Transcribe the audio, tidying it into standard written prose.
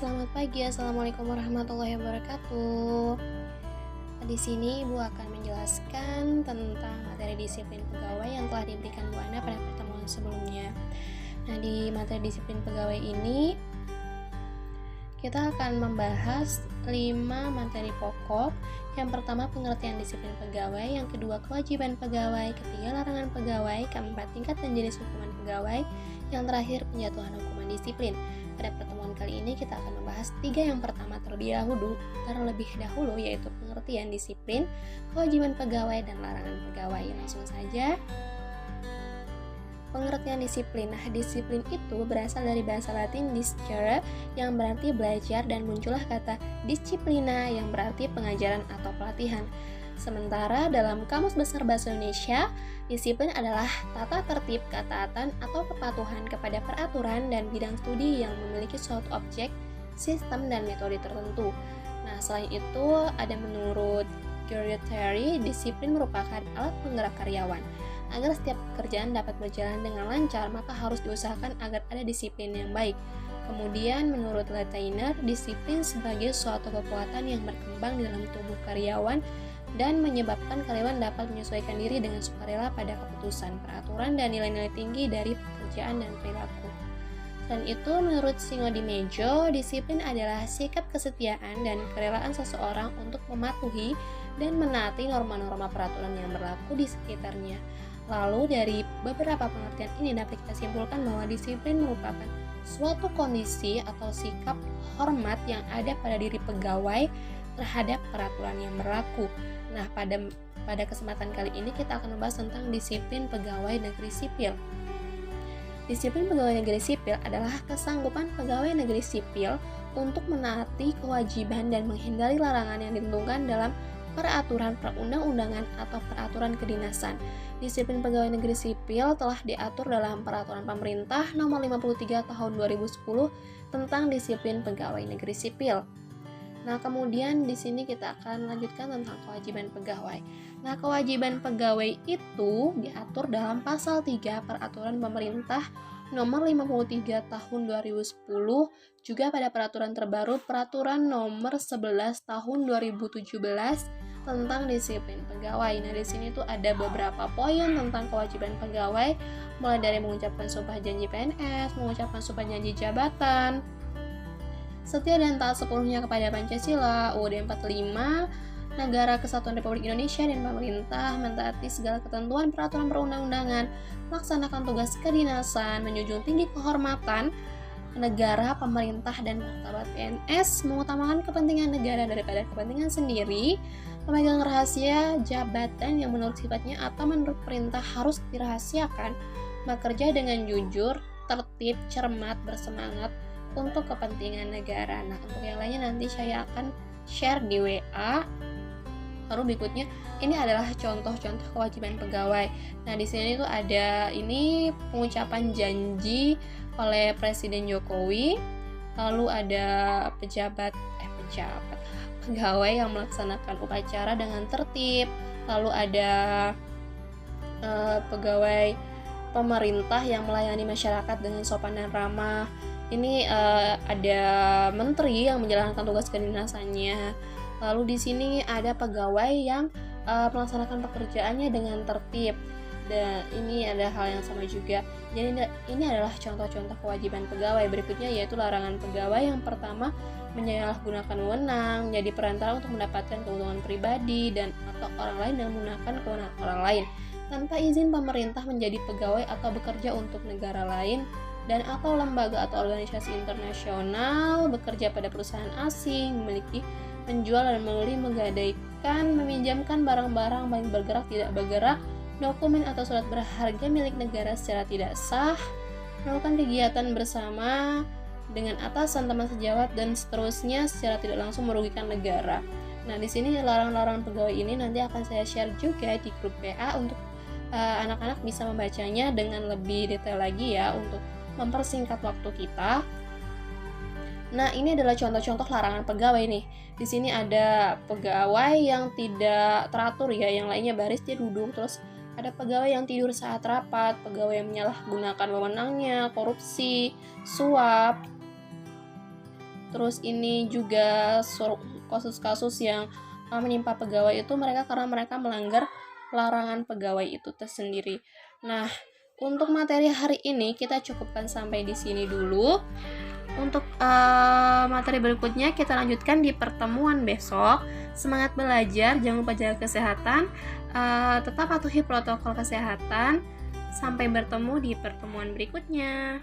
selamat pagi. Assalamualaikum warahmatullahi wabarakatuh. Di sini Ibu akan menjelaskan tentang materi disiplin pegawai yang telah diberikan Bu Ana pada pertemuan sebelumnya. Nah, di materi disiplin pegawai ini kita akan membahas 5 materi pokok. Yang pertama, pengertian disiplin pegawai, yang kedua, kewajiban pegawai, ketiga, larangan pegawai, keempat, tingkat dan jenis hukuman pegawai, yang terakhir, penjatuhan hukuman disiplin. Pada pertemuan kali ini kita akan membahas 3 yang pertama terlebih dahulu, yaitu pengertian disiplin, kewajiban pegawai, dan larangan pegawai. Langsung saja. Pengertian disiplin. Nah, disiplin itu berasal dari bahasa Latin discere yang berarti belajar, dan muncullah kata disciplina yang berarti pengajaran atau pelatihan. Sementara dalam Kamus Besar Bahasa Indonesia, disiplin adalah tata tertib, ketaatan, atau kepatuhan kepada peraturan dan bidang studi yang memiliki suatu objek, sistem, dan metode tertentu. Nah, selain itu, ada menurut Career Theory, disiplin merupakan alat penggerak karyawan. Agar setiap pekerjaan dapat berjalan dengan lancar, maka harus diusahakan agar ada disiplin yang baik. Kemudian, menurut Lateiner, disiplin sebagai suatu kekuatan yang berkembang di dalam tubuh karyawan dan menyebabkan karyawan dapat menyesuaikan diri dengan sukarela pada keputusan, peraturan, dan nilai-nilai tinggi dari pekerjaan dan perilaku. Dan itu, menurut Singo di Mejo, disiplin adalah sikap kesetiaan dan kerelaan seseorang untuk mematuhi dan menaati norma-norma peraturan yang berlaku di sekitarnya. Lalu dari beberapa pengertian ini dapat kita simpulkan bahwa disiplin merupakan suatu kondisi atau sikap hormat yang ada pada diri pegawai terhadap peraturan yang berlaku. Nah, pada kesempatan kali ini kita akan membahas tentang disiplin pegawai negeri sipil. Disiplin pegawai negeri sipil adalah kesanggupan pegawai negeri sipil untuk menaati kewajiban dan menghindari larangan yang ditentukan dalam peraturan perundang-undangan atau peraturan kedinasan. Disiplin pegawai negeri sipil telah diatur dalam Peraturan Pemerintah Nomor 53 Tahun 2010 tentang disiplin pegawai negeri sipil. Nah, kemudian di sini kita akan lanjutkan tentang kewajiban pegawai. Nah, kewajiban pegawai itu diatur dalam Pasal 3 Peraturan Pemerintah Nomor 53 Tahun 2010, juga pada peraturan terbaru Peraturan Nomor 11 Tahun 2017 tentang disiplin pegawai. Nah, di sini tuh ada beberapa poin tentang kewajiban pegawai, mulai dari mengucapkan sumpah janji PNS, mengucapkan sumpah janji jabatan, setia dan taat sepenuhnya kepada Pancasila, UUD 45, Negara Kesatuan Republik Indonesia dan pemerintah, mentaati segala ketentuan peraturan perundang-undangan, melaksanakan tugas kedinasan, menjunjung tinggi kehormatan negara, pemerintah, dan martabat PNS, mengutamakan kepentingan negara daripada kepentingan sendiri, memegang rahasia jabatan yang menurut sifatnya atau menurut perintah harus dirahasiakan, bekerja dengan jujur, tertib, cermat, bersemangat untuk kepentingan negara. Nah, untuk yang lainnya nanti saya akan share di WA. Lalu berikutnya, ini adalah contoh-contoh kewajiban pegawai. Nah, di sini tuh ada ini pengucapan janji oleh Presiden Jokowi. Lalu ada pegawai yang melaksanakan upacara dengan tertib. Lalu ada pegawai pemerintah yang melayani masyarakat dengan sopan dan ramah. Ini ada menteri yang menjalankan tugas kedinasannya. Lalu di sini ada pegawai yang melaksanakan pekerjaannya dengan tertib. Dan ini ada hal yang sama juga. Jadi ini adalah contoh-contoh kewajiban pegawai. Berikutnya yaitu larangan pegawai. Yang pertama, menyalahgunakan wewenang, menjadi perantara untuk mendapatkan keuntungan pribadi dan atau orang lain dan menggunakan kewenangan orang lain tanpa izin pemerintah, menjadi pegawai atau bekerja untuk negara lain dan atau lembaga atau organisasi internasional, bekerja pada perusahaan asing, memiliki, menjual dan membeli, menggadaikan, meminjamkan barang-barang baik bergerak tidak bergerak, dokumen atau surat berharga milik negara secara tidak sah, melakukan kegiatan bersama dengan atasan, teman sejawat, dan seterusnya secara tidak langsung merugikan negara. Nah, di sini larangan-larangan pegawai ini nanti akan saya share juga di grup PA untuk anak-anak bisa membacanya dengan lebih detail lagi ya untuk mempersingkat waktu kita. Nah, ini adalah contoh-contoh larangan pegawai nih. Di sini ada pegawai yang tidak teratur ya, yang lainnya baris dia duduk. Terus ada pegawai yang tidur saat rapat, pegawai yang menyalahgunakan wewenangnya, korupsi, suap. Terus ini juga kasus-kasus yang menimpa pegawai itu karena mereka melanggar larangan pegawai itu tersendiri. Nah, untuk materi hari ini kita cukupkan sampai di sini dulu. Untuk materi berikutnya kita lanjutkan di pertemuan besok. Semangat belajar, jangan lupa jaga kesehatan, tetap patuhi protokol kesehatan. Sampai bertemu di pertemuan berikutnya.